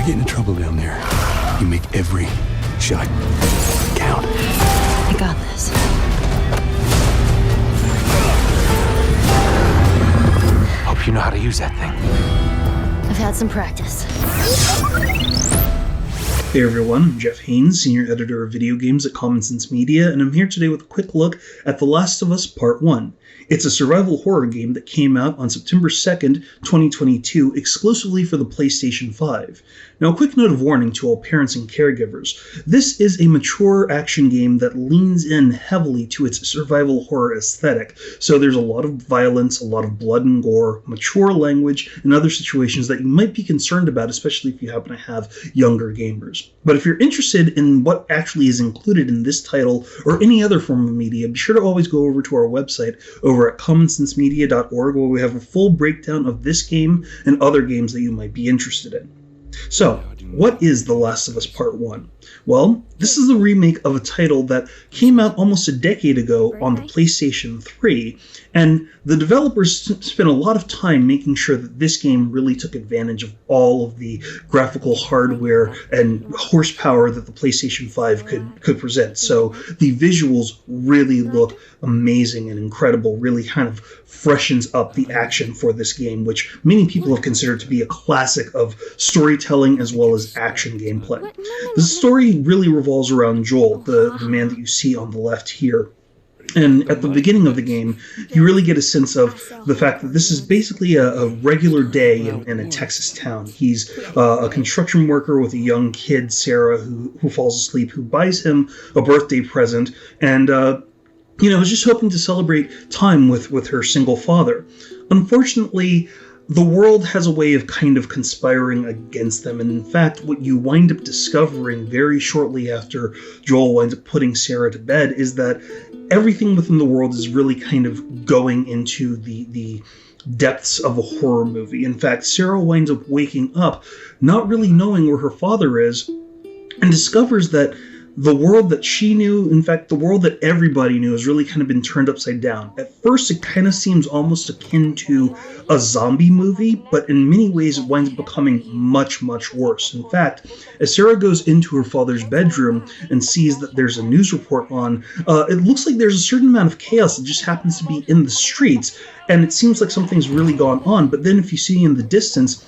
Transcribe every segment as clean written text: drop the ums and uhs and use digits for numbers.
I get into trouble down there, you make every shot count. I got this. Hope you know how to use that thing. I've had some practice. Hey everyone, I'm Jeff Haynes, Senior Editor of Video Games at Common Sense Media, and I'm here today with a quick look at The Last of Us Part 1. It's a survival horror game that came out on September 2nd, 2022, exclusively for the PlayStation 5. Now, a quick note of warning to all parents and caregivers. This is a mature action game that leans in heavily to its survival horror aesthetic, so there's a lot of violence, a lot of blood and gore, mature language, and other situations that you might be concerned about, especially if you happen to have younger gamers. But if you're interested in what actually is included in this title or any other form of media, be sure to always go over to our website over at commonsensemedia.org, where we have a full breakdown of this game and other games that you might be interested in. So, what is The Last of Us Part 1? Well, this is a remake of a title that came out almost a decade ago on the PlayStation 3, and the developers spent a lot of time making sure that this game really took advantage of all of the graphical hardware and horsepower that the PlayStation 5 could present. So the visuals really look amazing and incredible, really kind of freshens up the action for this game, which many people have considered to be a classic of storytelling as well as action gameplay. The story really revolves around Joel, the man that you see on the left here. And at the beginning of the game, you really get a sense of the fact that this is basically a regular day in a Texas town. He's a construction worker with a young kid, Sarah, who falls asleep, who buys him a birthday present, and is just hoping to celebrate time with her single father. Unfortunately, the world has a way of kind of conspiring against them, and in fact, what you wind up discovering very shortly after Joel winds up putting Sarah to bed is that everything within the world is really kind of going into the depths of a horror movie. In fact, Sarah winds up waking up, not really knowing where her father is, and discovers that the world that she knew, in fact, the world that everybody knew, has really kind of been turned upside down. At first, it kind of seems almost akin to a zombie movie, but in many ways, it winds up becoming much, much worse. In fact, as Sarah goes into her father's bedroom and sees that there's a news report on, it looks like there's a certain amount of chaos that just happens to be in the streets, and it seems like something's really gone on. But then if you see in the distance,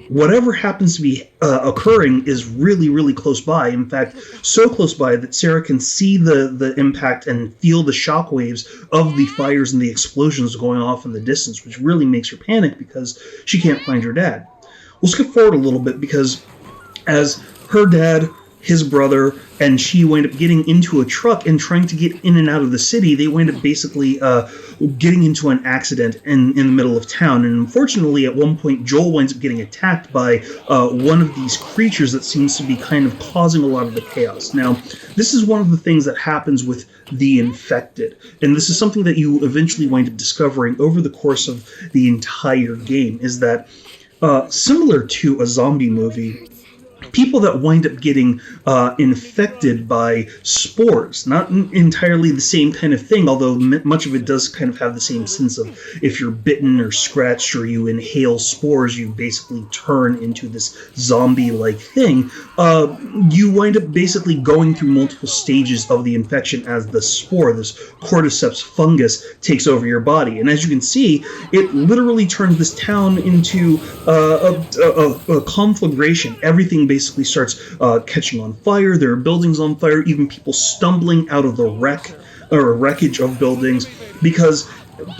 whatever happens to be occurring is really, really close by. In fact, so close by that Sarah can see the impact and feel the shockwaves of the fires and the explosions going off in the distance, which really makes her panic because she can't find her dad. We'll skip forward a little bit because as her dad, his brother, and she wind up getting into a truck and trying to get in and out of the city, they wind up basically getting into an accident in the middle of town. And unfortunately, at one point, Joel winds up getting attacked by one of these creatures that seems to be kind of causing a lot of the chaos. Now, this is one of the things that happens with the infected, and this is something that you eventually wind up discovering over the course of the entire game, is that similar to a zombie movie, people that wind up getting infected by spores, not entirely the same kind of thing, although much of it does kind of have the same sense of if you're bitten or scratched or you inhale spores, you basically turn into this zombie-like thing. You wind up basically going through multiple stages of the infection as the spore, this cordyceps fungus, takes over your body. And as you can see, it literally turns this town into a conflagration. Everything basically starts catching on fire. There are buildings on fire, even people stumbling out of the wreckage of buildings, because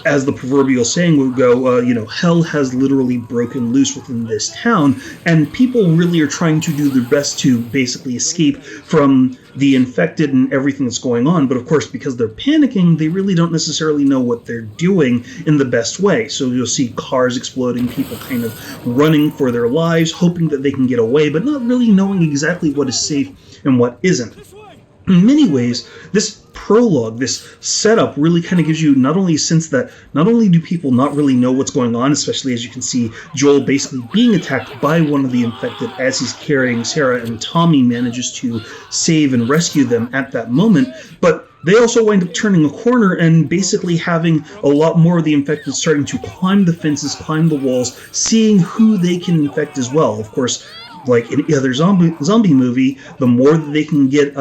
as the proverbial saying would go, hell has literally broken loose within this town, and people really are trying to do their best to basically escape from the infected and everything that's going on. But of course, because they're panicking, they really don't necessarily know what they're doing in the best way. So you'll see cars exploding, people kind of running for their lives, hoping that they can get away, but not really knowing exactly what is safe and what isn't. In many ways, this prologue, this setup, really kind of gives you not only a sense that not only do people not really know what's going on, especially as you can see Joel basically being attacked by one of the infected as he's carrying Sarah, and Tommy manages to save and rescue them at that moment, but they also wind up turning a corner and basically having a lot more of the infected starting to climb the fences, climb the walls, seeing who they can infect as well. Of course, like any other zombie movie, the more that they can get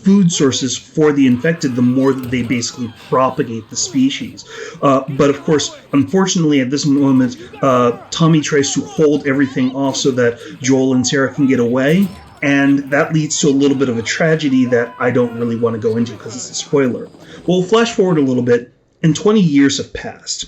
food sources for the infected, the more that they basically propagate the species. But of course, unfortunately, at this moment, Tommy tries to hold everything off so that Joel and Sarah can get away, and that leads to a little bit of a tragedy that I don't really want to go into because it's a spoiler. Well, flash forward a little bit, and 20 years have passed.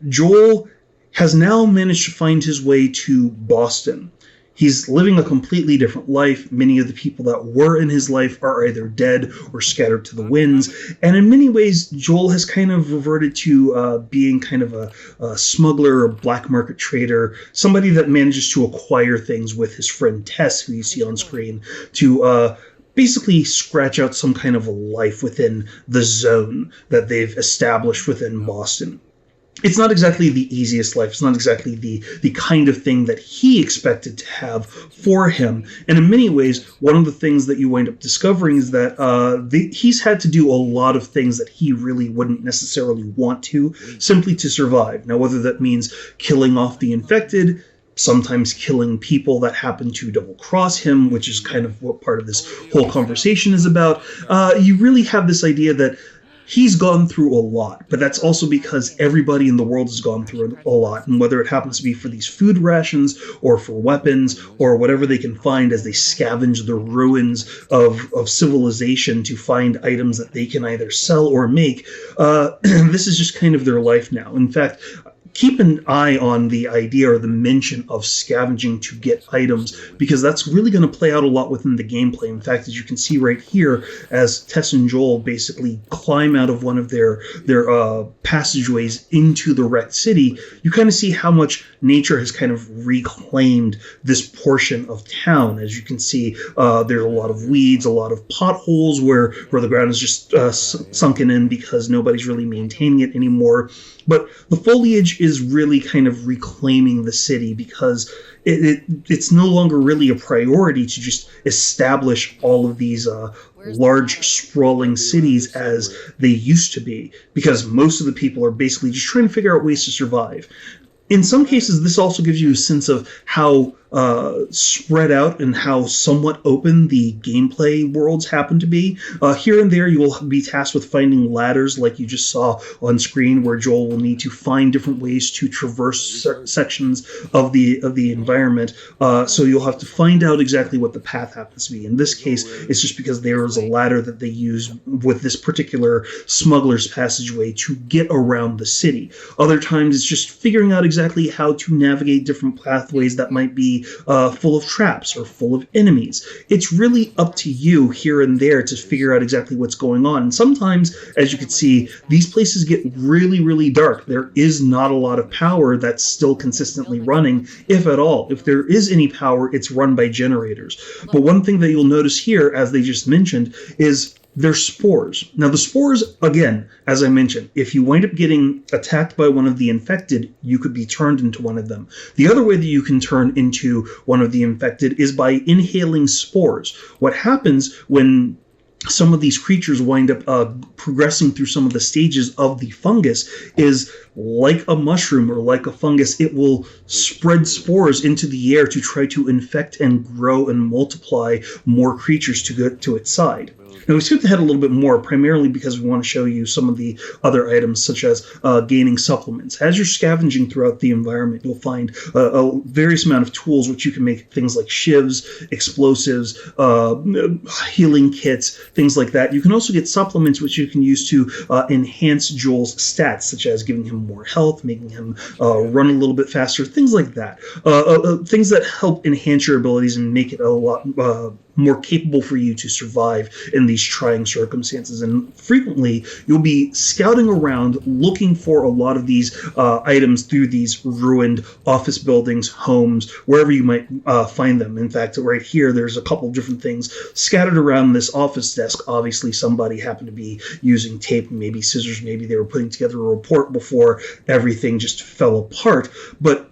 Joel has now managed to find his way to Boston. He's living a completely different life. Many of the people that were in his life are either dead or scattered to the winds. And in many ways, Joel has kind of reverted to being kind of a smuggler, a black market trader, somebody that manages to acquire things with his friend Tess, who you see on screen, to basically scratch out some kind of a life within the zone that they've established within Boston. It's not exactly the easiest life. It's not exactly the kind of thing that he expected to have for him. And in many ways, one of the things that you wind up discovering is that he's had to do a lot of things that he really wouldn't necessarily want to, simply to survive. Now, whether that means killing off the infected, sometimes killing people that happen to double-cross him, which is kind of what part of this whole conversation is about, you really have this idea that he's gone through a lot, but that's also because everybody in the world has gone through a lot, and whether it happens to be for these food rations or for weapons or whatever they can find as they scavenge the ruins of civilization to find items that they can either sell or make, this is just kind of their life now. In fact, keep an eye on the idea or the mention of scavenging to get items, because that's really going to play out a lot within the gameplay. In fact, as you can see right here, as Tess and Joel basically climb out of one of their passageways into the wrecked city, you kind of see how much nature has kind of reclaimed this portion of town. As you can see, there's a lot of weeds, a lot of potholes where the ground is just sunken in because nobody's really maintaining it anymore. But the foliage is really kind of reclaiming the city because it's no longer really a priority to just establish all of these large, sprawling cities as they used to be, because most of the people are basically just trying to figure out ways to survive. In some cases, this also gives you a sense of how spread out and how somewhat open the gameplay worlds happen to be. Here and there, you will be tasked with finding ladders, like you just saw on screen, where Joel will need to find different ways to traverse sections of the environment. So you'll have to find out exactly what the path happens to be. In this case, it's just because there is a ladder that they use with this particular smuggler's passageway to get around the city. Other times, it's just figuring out exactly how to navigate different pathways that might be full of traps or full of enemies. It's really up to you here and there to figure out exactly what's going on. And sometimes, as you can see, these places get really, really dark. There is not a lot of power that's still consistently running, if at all. If there is any power, it's run by generators. But one thing that you'll notice here, as they just mentioned, is they're spores. Now, the spores, again, as I mentioned, if you wind up getting attacked by one of the infected, you could be turned into one of them. The other way that you can turn into one of the infected is by inhaling spores. What happens when some of these creatures wind up progressing through some of the stages of the fungus is, like a mushroom or like a fungus, it will spread spores into the air to try to infect and grow and multiply more creatures to go to its side. Now, we skipped ahead a little bit more, primarily because we want to show you some of the other items, such as gaining supplements. As you're scavenging throughout the environment, you'll find a various amount of tools which you can make things like shivs, explosives, healing kits, things like that. You can also get supplements which you can use to enhance Joel's stats, such as giving him more health, making him run a little bit faster, things like that. Things that help enhance your abilities and make it a lot more capable for you to survive in these trying circumstances. And frequently, you'll be scouting around looking for a lot of these items through these ruined office buildings, homes, wherever you might find them. In fact, right here, there's a couple of different things scattered around this office desk. Obviously, somebody happened to be using tape, maybe scissors, maybe they were putting together a report before everything just fell apart. But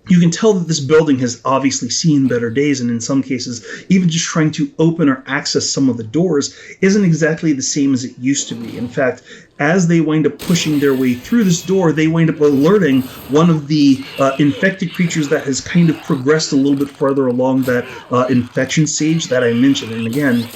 You can tell that this building has obviously seen better days, and in some cases, even just trying to open or access some of the doors isn't exactly the same as it used to be. In fact, as they wind up pushing their way through this door, they wind up alerting one of the infected creatures that has kind of progressed a little bit further along that infection stage that I mentioned. And again,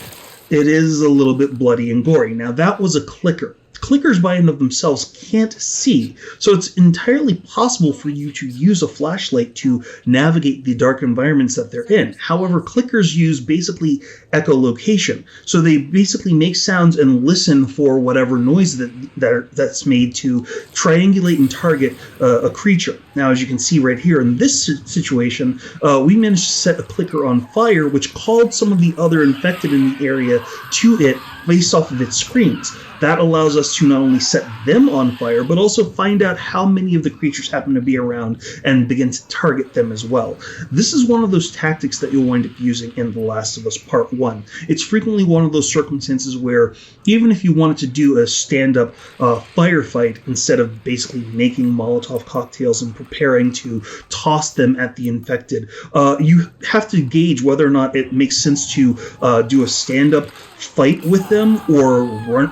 it is a little bit bloody and gory. Now, that was a clicker. Clickers by and of themselves can't see, so it's entirely possible for you to use a flashlight to navigate the dark environments that they're in. However, clickers use basically echolocation, so they basically make sounds and listen for whatever noise that's made to triangulate and target a creature. Now, as you can see right here in this situation, we managed to set a clicker on fire, which called some of the other infected in the area to it based off of its screams. That allows us to not only set them on fire, but also find out how many of the creatures happen to be around and begin to target them as well. This is one of those tactics that you'll wind up using in The Last of Us Part 1. It's frequently one of those circumstances where even if you wanted to do a stand-up firefight instead of basically making Molotov cocktails and preparing to toss them at the infected, you have to gauge whether or not it makes sense to do a stand-up fight with them or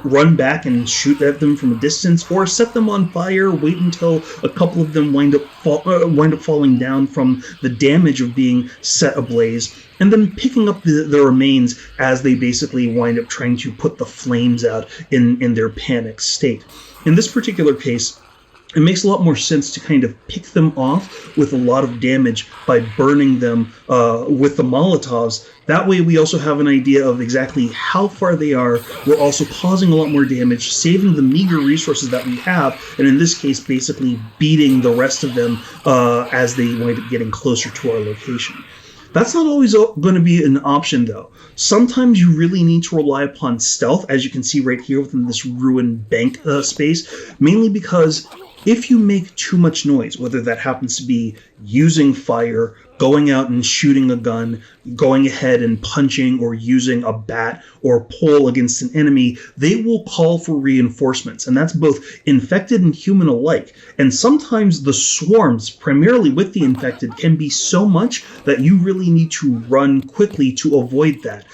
run back and shoot at them from a distance, or set them on fire, wait until a couple of them wind up falling down from the damage of being set ablaze, and then picking up the remains as they basically wind up trying to put the flames out in their panic state. In this particular case, it makes a lot more sense to kind of pick them off with a lot of damage by burning them with the Molotovs. That way we also have an idea of exactly how far they are. We're also causing a lot more damage, saving the meager resources that we have, and in this case basically beating the rest of them as they wind up getting closer to our location. That's not always going to be an option, though. Sometimes you really need to rely upon stealth, as you can see right here within this ruined bank space, mainly because if you make too much noise, whether that happens to be using fire, going out and shooting a gun, going ahead and punching or using a bat or pole against an enemy, they will call for reinforcements. And that's both infected and human alike. And sometimes the swarms, primarily with the infected, can be so much that you really need to run quickly to avoid that.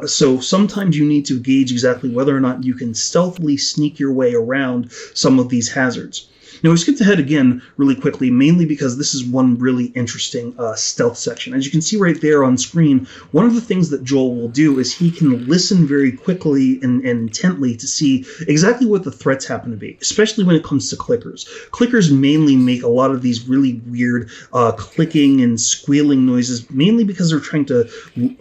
So sometimes you need to gauge exactly whether or not you can stealthily sneak your way around some of these hazards. Now, we skipped ahead again really quickly, mainly because this is one really interesting stealth section. As you can see right there on screen, one of the things that Joel will do is he can listen very quickly and intently to see exactly what the threats happen to be, especially when it comes to clickers. Clickers mainly make a lot of these really weird clicking and squealing noises, mainly because they're trying to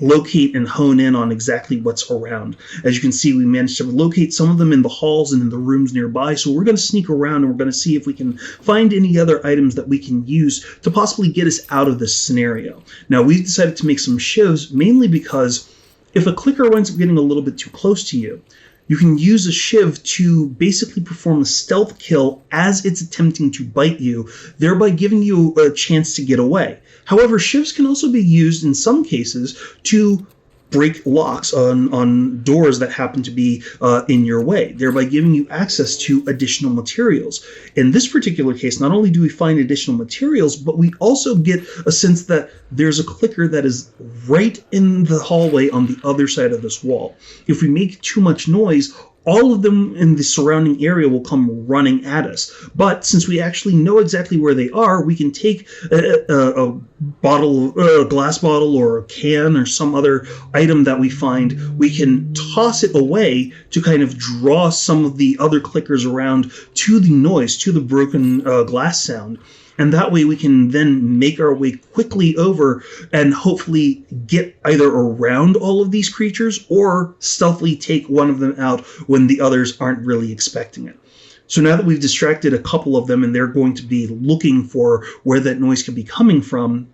locate and hone in on exactly what's around. As you can see, we managed to locate some of them in the halls and in the rooms nearby, so we're going to sneak around and we're going to see if we can find any other items that we can use to possibly get us out of this scenario. Now, we've decided to make some shivs mainly because if a clicker winds up getting a little bit too close to you, you can use a shiv to basically perform a stealth kill as it's attempting to bite you, thereby giving you a chance to get away. However, shivs can also be used in some cases to break locks on doors that happen to be in your way, thereby giving you access to additional materials. In this particular case, not only do we find additional materials, but we also get a sense that there's a clicker that is right in the hallway on the other side of this wall. If we make too much noise, all of them in the surrounding area will come running at us. But since we actually know exactly where they are, we can take a glass bottle or a can or some other item that we find. We can toss it away to kind of draw some of the other clickers around to the noise, to the broken glass sound. And that way we can then make our way quickly over and hopefully get either around all of these creatures or stealthily take one of them out when the others aren't really expecting it. So now that we've distracted a couple of them and they're going to be looking for where that noise could be coming from,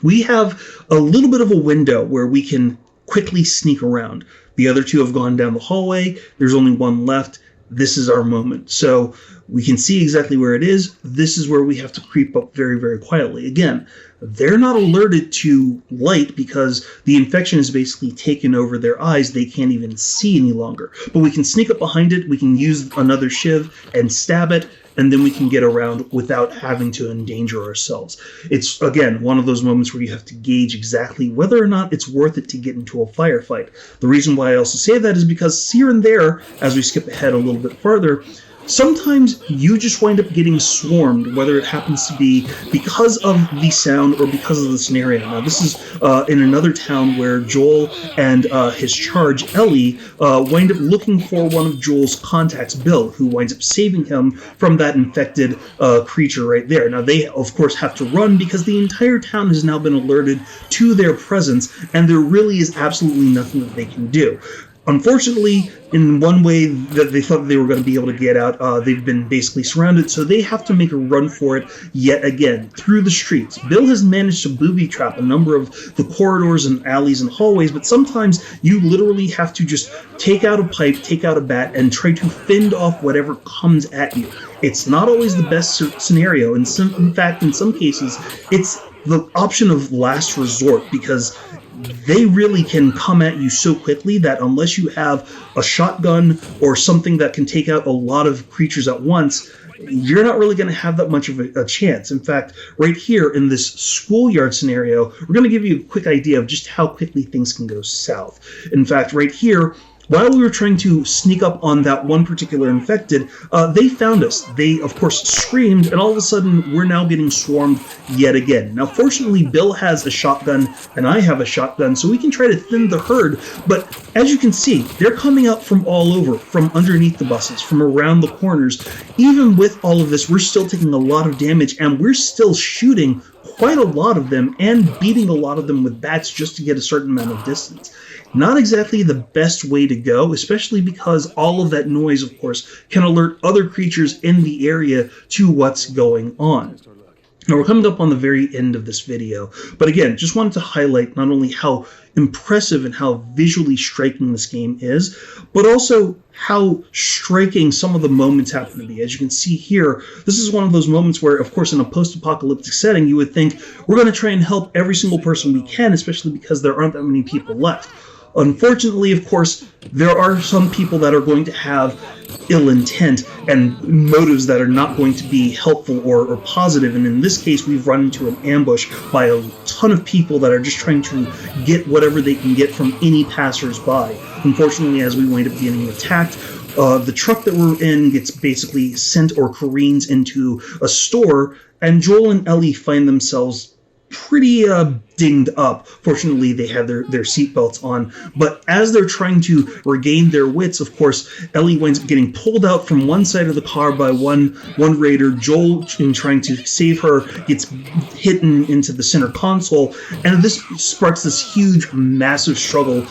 we have a little bit of a window where we can quickly sneak around. The other two have gone down the hallway. There's only one left. This is our moment. So we can see exactly where it is. This is where we have to creep up very, very quietly. Again, they're not alerted to light because the infection has basically taken over their eyes. They can't even see any longer. But we can sneak up behind it. We can use another shiv and stab it. and then we can get around without having to endanger ourselves. It's, again, one of those moments where you have to gauge exactly whether or not it's worth it to get into a firefight. The reason why I also say that is because here and there, as we skip ahead a little bit further, sometimes you just wind up getting swarmed, whether it happens to be because of the sound or because of the scenario. Now, this is in another town where Joel and his charge, Ellie, wind up looking for one of Joel's contacts, Bill, who winds up saving him from that infected creature right there. Now, they, of course, have to run because the entire town has now been alerted to their presence, and there really is absolutely nothing that they can do. Unfortunately, in one way that they thought they were going to be able to get out, they've been basically surrounded, so they have to make a run for it yet again through the streets. Bill has managed to booby trap a number of the corridors and alleys and hallways, but sometimes you literally have to just take out a pipe, take out a bat, and try to fend off whatever comes at you. It's not always the best scenario. In fact, in some cases, it's the option of last resort, because they really can come at you so quickly that unless you have a shotgun or something that can take out a lot of creatures at once, you're not really going to have that much of a chance. In fact, right here in this schoolyard scenario, we're going to give you a quick idea of just how quickly things can go south. In fact, right here, while we were trying to sneak up on that one particular infected, they found us. They, of course, screamed, and all of a sudden, we're now getting swarmed yet again. Now, fortunately, Bill has a shotgun, and I have a shotgun, so we can try to thin the herd, but as you can see, they're coming out from all over, from underneath the buses, from around the corners. Even with all of this, we're still taking a lot of damage, and we're still shooting quite a lot of them and beating a lot of them with bats just to get a certain amount of distance. Not exactly the best way to go, especially because all of that noise, of course, can alert other creatures in the area to what's going on. Now, we're coming up on the very end of this video, but again, just wanted to highlight not only how impressive and how visually striking this game is, but also how striking some of the moments happen to be. As you can see here, this is one of those moments where, of course, in a post-apocalyptic setting, you would think, we're going to try and help every single person we can, especially because there aren't that many people left. Unfortunately, of course, there are some people that are going to have ill intent and motives that are not going to be helpful or positive, and in this case, we've run into an ambush by a ton of people that are just trying to get whatever they can get from any passers-by. Unfortunately, as we wind up getting attacked, the truck that we're in gets basically sent or careens into a store, and Joel and Ellie find themselves pretty dinged up. Fortunately, they had their seatbelts on, but as they're trying to regain their wits, of course, Ellie winds up getting pulled out from one side of the car by one raider. Joel, in trying to save her, gets hidden into the center console, and this sparks this huge, massive struggle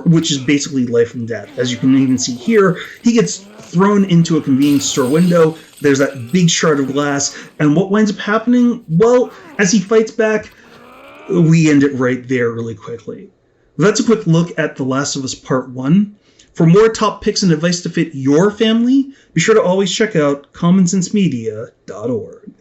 which is basically life and death. As you can even see here, he gets thrown into a convenience store window. There's that big shard of glass, and what winds up happening? Well, as he fights back, we end it right there really quickly. That's a quick look at The Last of Us Part 1. For more top picks and advice to fit your family, be sure to always check out commonsensemedia.org.